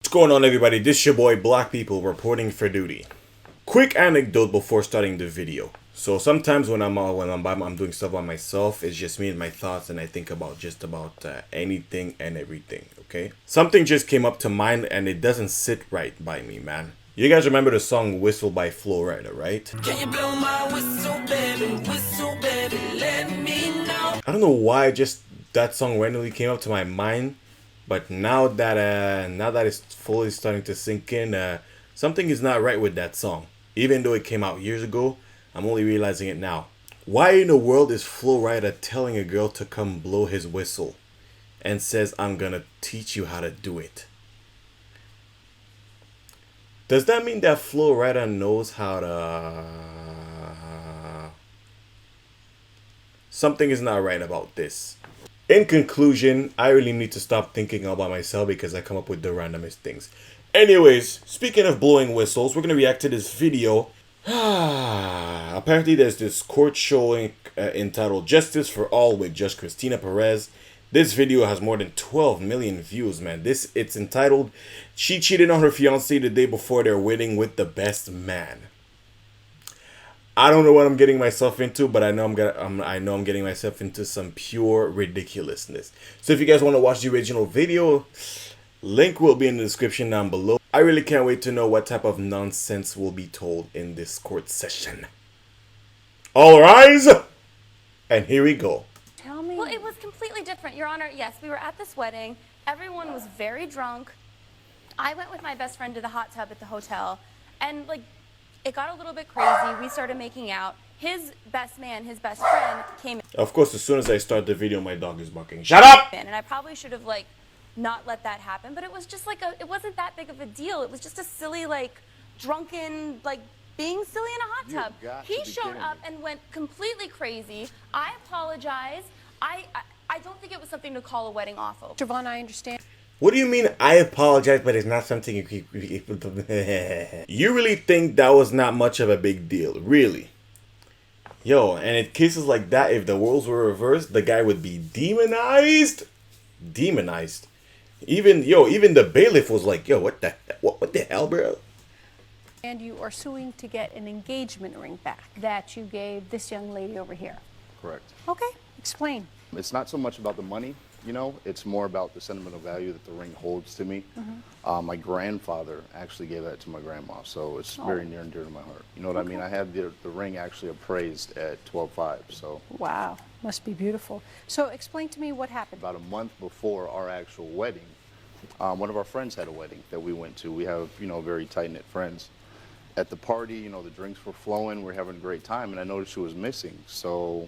going on, everybody? This your boy Black People reporting for duty. Quick anecdote before starting the video. So sometimes when I'm doing stuff by myself, it's just me and my thoughts, and I think about just about anything and everything. Okay, something just came up to mind, and it doesn't sit right by me, man. You guys remember the song "Whistle" by Flo Rida, right? Can you blow my whistle, baby, let me know. I don't know why just that song randomly came up to my mind. But now that it's fully starting to sink in, something is not right with that song. Even though it came out years ago, I'm only realizing it now. Why in the world is Flo Rida telling a girl to come blow his whistle and says, "I'm gonna teach you how to do it"? Does that mean that Flo Rida knows how to... Something is not right about this. In conclusion, I really need to stop thinking all by myself because I come up with the randomest things. Anyways, speaking of blowing whistles, we're going to react to this video. Apparently there's this court showing entitled "Justice for All" with Judge Christina Perez. This video has more than 12 million views, man. It's entitled "She Cheated on Her Fiance the Day Before Their Wedding with the Best Man." I don't know what I'm getting myself into, but I know I'm getting myself into some pure ridiculousness. So if you guys want to watch the original video, link will be in the description down below. I really can't wait to know what type of nonsense will be told in this court session. All rise, and here we go. Tell me. Well, it was completely different, Your Honor. Yes, we were at this wedding. Everyone was very drunk. I went with my best friend to the hot tub at the hotel, and it got a little bit crazy. We started making out. His best man, his best friend, came in. Of course, as soon as I start the video, my dog is barking. Shut up! And I probably should have not let that happen, but it was just it wasn't that big of a deal. It was just a silly drunken being silly in a hot tub. He showed up and went completely crazy. I apologize. I don't think it was something to call a wedding off over. Javon, I understand. What do you mean, I apologize, but it's not something you keep... You really think that was not much of a big deal? Really? Yo, and in cases like that, if the roles were reversed, the guy would be demonized? Demonized? Even the bailiff was like, yo, what the hell, bro? And you are suing to get an engagement ring back that you gave this young lady over here. Correct. Okay, explain. It's not so much about the money, it's more about the sentimental value that the ring holds to me. My grandfather actually gave that to my grandma, so it's very near and dear to my heart. You know what I mean? I had the ring actually appraised at $12,500, so. Wow, must be beautiful. So explain to me what happened. About a month before our actual wedding, one of our friends had a wedding that we went to. We have, very tight-knit friends. At the party, the drinks were flowing, we were having a great time, and I noticed she was missing, so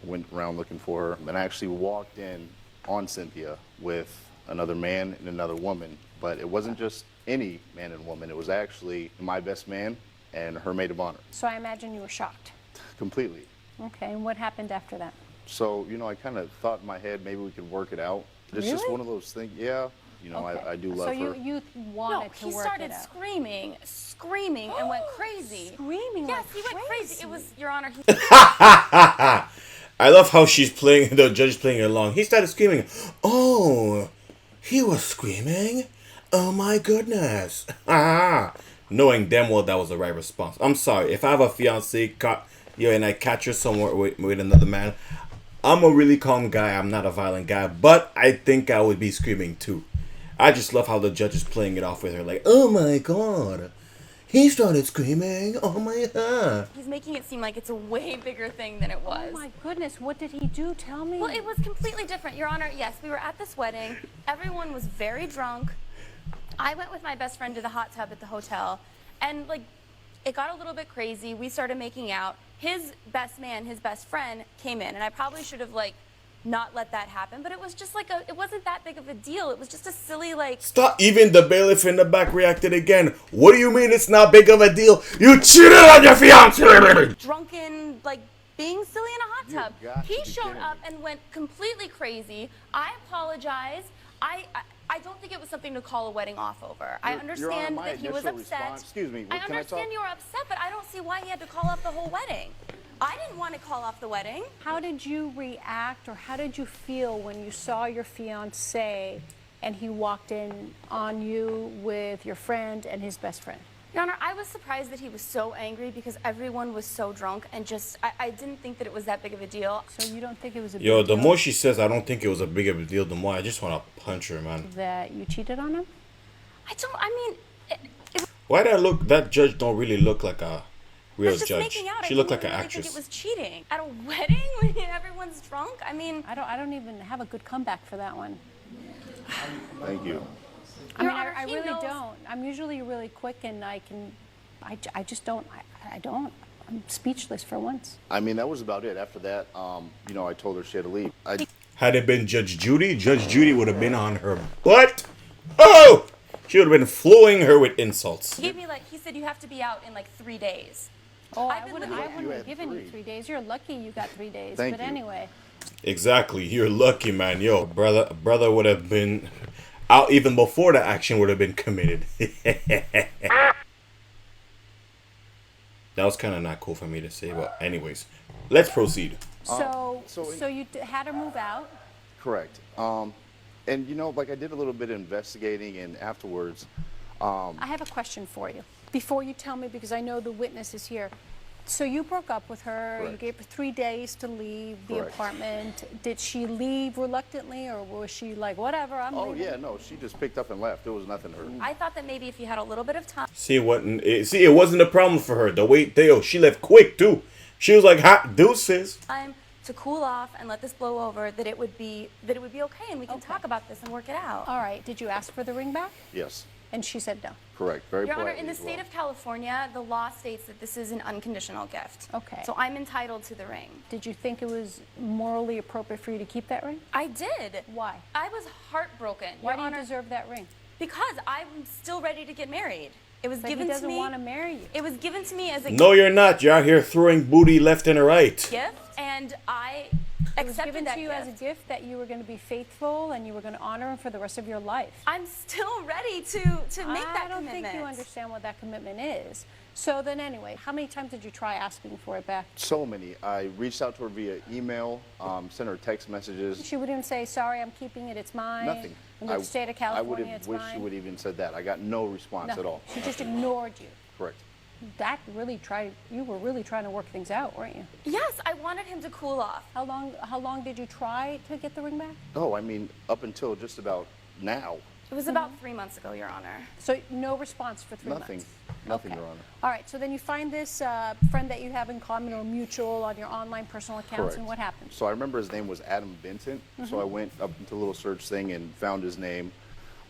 went around looking for her, and I actually walked in on Cynthia with another man and another woman, but it wasn't just any man and woman. It was actually my best man and her maid of honor. So I imagine you were shocked. Completely. Okay, and what happened after that? So, I kind of thought in my head maybe we could work it out. It's just one of those things, yeah. Okay. I do love her. So you wanted to work it out. He started screaming, and went crazy. Screaming? Yes, he went crazy. It was, Your Honor. I love how she's playing, the judge is playing along. He started screaming. Oh, he was screaming? Oh my goodness. Knowing damn well that was the right response. I'm sorry, if I have a fiance and I catch her somewhere with another man, I'm a really calm guy. I'm not a violent guy, but I think I would be screaming too. I just love how the judge is playing it off with her like, oh my god. He started screaming. Oh my god. He's making it seem like it's a way bigger thing than it was. Oh my goodness, what did he do? Tell me. Well, it was completely different, Your Honor. Yes, we were at this wedding. Everyone was very drunk. I went with my best friend to the hot tub at the hotel, and it got a little bit crazy. We started making out. His best man, his best friend, came in, and I probably should have not let that happen, but it was just it wasn't that big of a deal. It was just a silly Stop! Even the bailiff in the back reacted again. What do you mean it's not big of a deal? You cheated on your fiance! Drunken, being silly in a hot tub. He showed up and went completely crazy. I apologize. I don't think it was something to call a wedding off over. I understand that he was upset. Excuse me, I understand you were upset, but I don't see why he had to call off the whole wedding. I didn't want to call off the wedding. How did you react, or how did you feel when you saw your fiancé and he walked in on you with your friend and his best friend? Your Honor, I was surprised that he was so angry because everyone was so drunk and just, I didn't think that it was that big of a deal. So you don't think it was a Yo, big the deal more she says I don't think it was a big of a deal, the more I just want to punch her, man. that you cheated on him? Why that judge don't really look like a real just judge? making out. She I looked like didn't an really think actress. it was cheating at a wedding when everyone's drunk. I mean, I don't even have a good comeback for that one. Thank you. I mean, Your Honor, I he really knows- don't. I'm usually really quick, and I just don't. I don't. I'm speechless for once. I mean, that was about it. After that, you know, I told her she had to leave. Had it been Judge Judy would have been on her butt. Oh! She would have been flowing her with insults. he gave me he said you have to be out in 3 days. Oh, I've I been wouldn't living- You have had given you 3 days. You're lucky you got 3 days. Thank but you. anyway, Exactly. You're lucky, man. Yo, brother would have been out even before the action would have been committed. That was kind of not cool for me to say, but anyways, let's proceed. so so- you had her move out. Correct. And you know, like I did a little bit of investigating, and afterwards, I have a question for you before you tell me, because I know the witness is here. So you broke up with her. You Correct. gave her 3 days to leave the Correct. apartment. Did she leave reluctantly, or was she like, whatever, I'm oh leaving? yeah, no, she just picked up and left. There was nothing to her. I thought that maybe if you had a little bit of time. See, it wasn't a problem for her. The wait, she left quick too. She was like, hot deuces. Time to cool off and let this blow over, that it would be okay, and we can talk about this and work it out. All right. Did you ask for the ring back? Yes, And she said no. correct. Very Your Honor, politely in the as state well. of California, the law states that this is an unconditional gift. Okay. So I'm entitled to the ring. Did you think it was morally appropriate for you to keep that ring? I did. Why? I was heartbroken. Why Your do you Honor, deserve that ring? because I'm still ready to get married. It was But given he to doesn't me. want to marry you. It was given to me as a No, you're not. You're out here throwing booty left and right. gift, and I It was accepted given that to you gift. as a gift that you were going to be faithful and you were going to honor him for the rest of your life. I'm still ready to make that I don't commitment. think you understand what that commitment is. So then anyway, how many times did you try asking for it back? So many. I reached out to her via email, sent her text messages. She wouldn't say, sorry, I'm keeping it, it's mine. Nothing. In the state of California, I it's would have wished mine. she would have even said that. I got no response Nothing. at all. She just ignored you. Correct. You were really trying to work things out, weren't you? Yes, I wanted him to cool off. How long did you try to get the ring back? Oh, I mean, up until just about now, It was about 3 months ago, Your Honor. So no response for 3 nothing. months? Nothing, Okay. Your Honor. All right, so then you find this friend that you have in common or mutual on your online personal accounts, Correct. and what happens? So I remember his name was Adam Vincent. So I went up into a little search thing and found his name.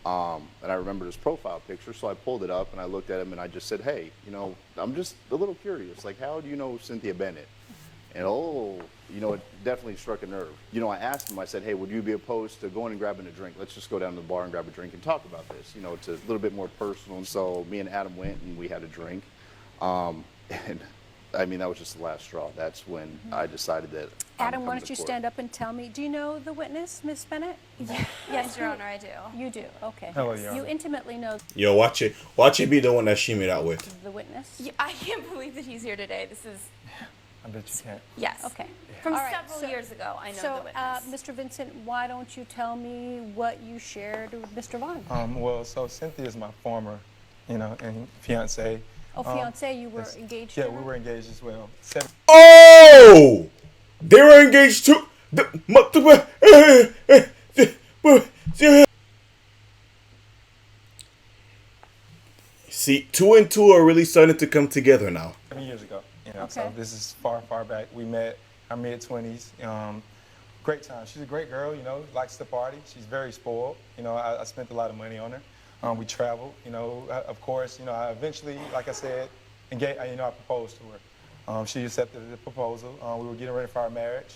And I remembered his profile picture, so I pulled it up and I looked at him and I just said, hey, you know, I'm just a little curious. Like, how do you know Cynthia Bennett? And you know, it definitely struck a nerve. You know, I asked him, I said, hey, would you be opposed to going and grabbing a drink? Let's just go down to the bar and grab a drink and talk about this. You know, it's a little bit more personal. And so me and Adam went and we had a drink. And I mean, that was just the last straw. That's when I decided that. Adam, why don't you stand up and tell me, do you know the witness, Miss Bennett? Yes, Your Honor, I do. You do, okay. Hello, Your You Honor. intimately know Yo, watch it be the one that she made out with. the witness? Yeah, I can't believe that he's here today. This is, I bet you can't. yes. Okay. From All right, several years ago, I know So, the witness. Mr. Vincent, why don't you tell me what you shared with Mr. Vaughn? Well, so Cynthia is my former, and fiance. Oh, fiance, you were Yes. engaged Yeah, to we her? were engaged as well. Oh! They were engaged too. See, 2 and 2 are really starting to come together now. 7 years ago. So Okay. this is far, far back. We met our mid-20s. Great time. She's a great girl, likes to party. She's very spoiled. I spent a lot of money on her. We traveled, of course, I eventually, like I said, I proposed to her. She accepted the proposal. We were getting ready for our marriage.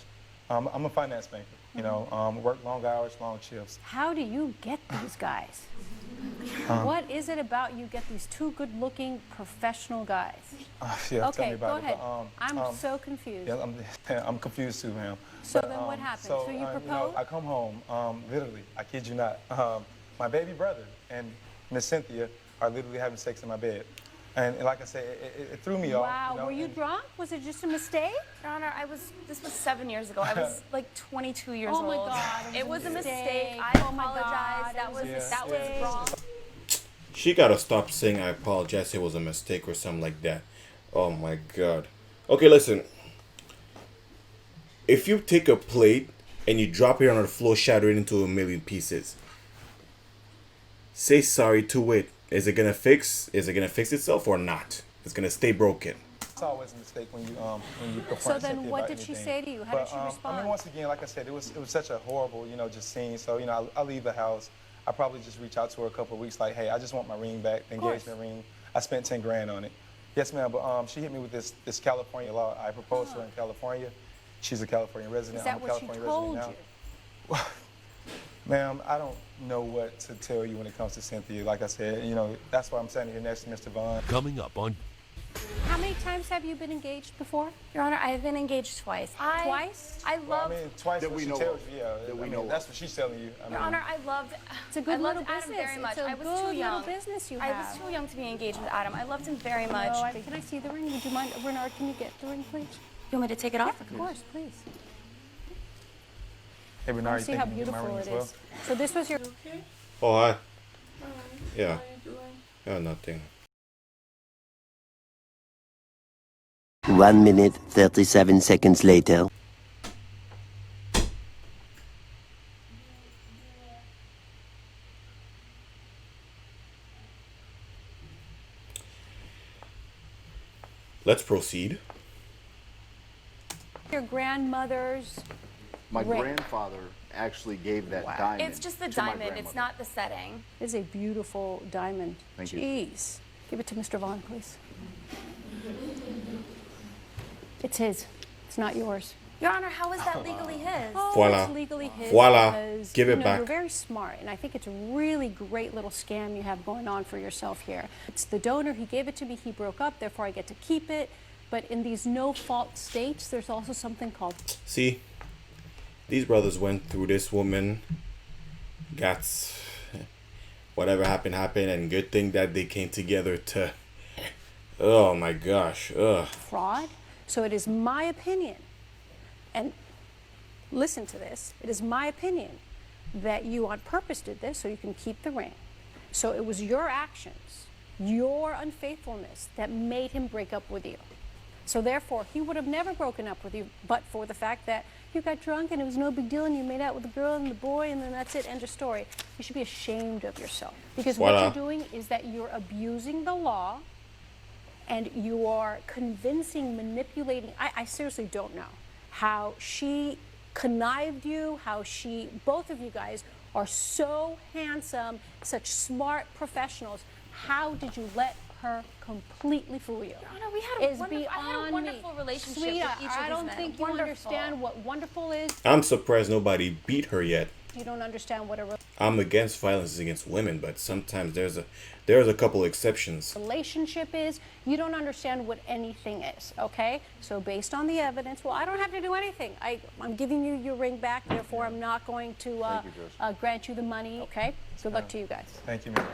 I'm a finance banker, work long hours, long shifts. How do you get these guys? What is it about you get these two good-looking professional guys? Tell me Okay, about go it. ahead. But, I'm so confused. Yeah, I'm confused too, ma'am. So then what happened? So you proposed? I come home, literally, I kid you not. My baby brother and Miss Cynthia are literally having sex in my bed. And like I said, it threw me off. Wow, You know, were you and- drunk? Was it just a mistake? Your Honor, this was 7 years ago. I was like 22 years Oh old. my God, It was a mistake. mistake. I Oh my God, apologize. it That was was, a that was mistake. wrong. She gotta stop saying I apologize, it was a mistake or something like that. Oh my god. Okay, listen. If you take a plate and you drop it on the floor, shatter it into a million pieces, say sorry to it. Is it gonna fix? Is it gonna fix itself or not? It's gonna stay broken. It's always a mistake when you confront So then Cynthia what about did she anything. say to you? How did she I respond? mean, once again, like I said, it was such a horrible, just scene. So, I leave the house. I probably just reach out to her a couple of weeks, like, hey, I just want my ring back, the course. engagement ring. I spent 10 grand on it. Yes, ma'am, but she hit me with this California law. I proposed to her in California. She's a California resident. Is that I'm a what she California told resident you? now. Ma'am, I don't know what to tell you when it comes to Cynthia. Like I said, that's why I'm standing here next to Mr. Vaughn. Coming up on How many times have you been engaged before? Your Honor, I've been engaged twice. Twice? I Well, love. I mean, twice That what we she know tells of. you, yeah. That we I mean, know of. that's what she's telling you. I Your mean, Honor, I loved. It's a good I loved little Adam business. very much. It's a I was good too young. little business you I have. was too young to be engaged with Adam. I loved him very much. No, can I see the ring? Would you mind, Bernard, can you get the ring, please? You want me to take it off? Of course, please. hey, Bernard, See you how think you can get my beautiful ring it as well? is. So this was your... Oh, hi. Yeah. Yeah, nothing. 1 minute, 37 seconds later. Let's proceed. Your grandmother's My ring. grandfather actually gave that diamond. It's just the to my diamond. It's grandmother. not the setting. This is a beautiful diamond. Thank you. Jeez. Give it to Mr. Vaughn, please. It's his. It's not yours. Your Honor, how is that legally his? Oh, Voila. it's legally his Voila. because Give it back. You're very smart, and I think it's a really great little scam you have going on for yourself here. It's the donor. He gave it to me. He broke up. Therefore, I get to keep it. But in these no-fault states, there's also something called... See, these brothers went through this woman, got whatever happened, and good thing that they came together to, oh my gosh, ugh. fraud. So it is my opinion, and listen to this, it is my opinion that you on purpose did this so you can keep the ring. So it was your actions, your unfaithfulness that made him break up with you. So therefore, he would have never broken up with you but for the fact that you got drunk and it was no big deal and you made out with the girl and the boy and then that's it, end of story. You should be ashamed of yourself. Because what Voila. you're doing is that you're abusing the law and you are convincing, manipulating. I seriously don't know how she connived you, how she, both of you guys are so handsome, such smart professionals. How did you let her completely fool you? Your Honor, we had a Is wonderful, I had a beyond wonderful me. relationship Sweetheart, with each of I these don't men. think you Wonderful. understand what wonderful is. I'm surprised nobody beat her yet. You don't understand what a I'm against violence against women, but sometimes there's a couple exceptions. relationship is. You don't understand what anything is, okay? So based on the evidence, well, I don't have to do anything. I'm giving you your ring back, therefore I'm not going to Thank you, Judge. grant you the money, okay? Good luck to you guys. Thank you, ma'am.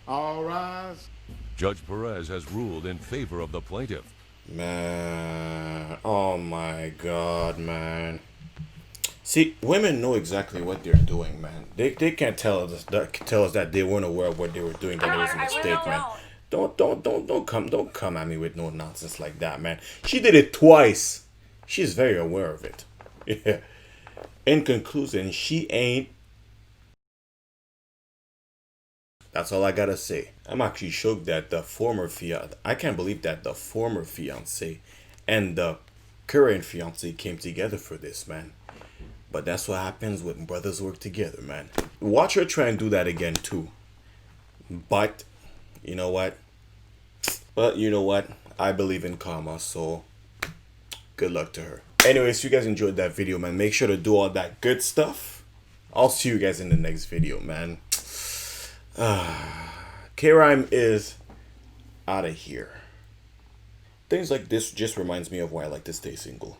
All rise. Judge Perez has ruled in favor of the plaintiff. Man, oh my god, man. See, women know exactly what they're doing, man. They can't tell us that they weren't aware of what they were doing, that it was a I really mistake, man. don't. Don't come at me with no nonsense like that, man. She did it twice. She's very aware of it. Yeah. In conclusion, she ain't. That's all I gotta say. I'm actually shocked that the former fiance, I can't believe that the former fiance and the current fiance came together for this, man. But that's what happens when brothers work together, man. Watch her try and do that again, too. But, you know what? I believe in karma, so good luck to her. Anyways, if you guys enjoyed that video, man, make sure to do all that good stuff. I'll see you guys in the next video, man. K-Rym is out of here. Things like this just reminds me of why I like to stay single.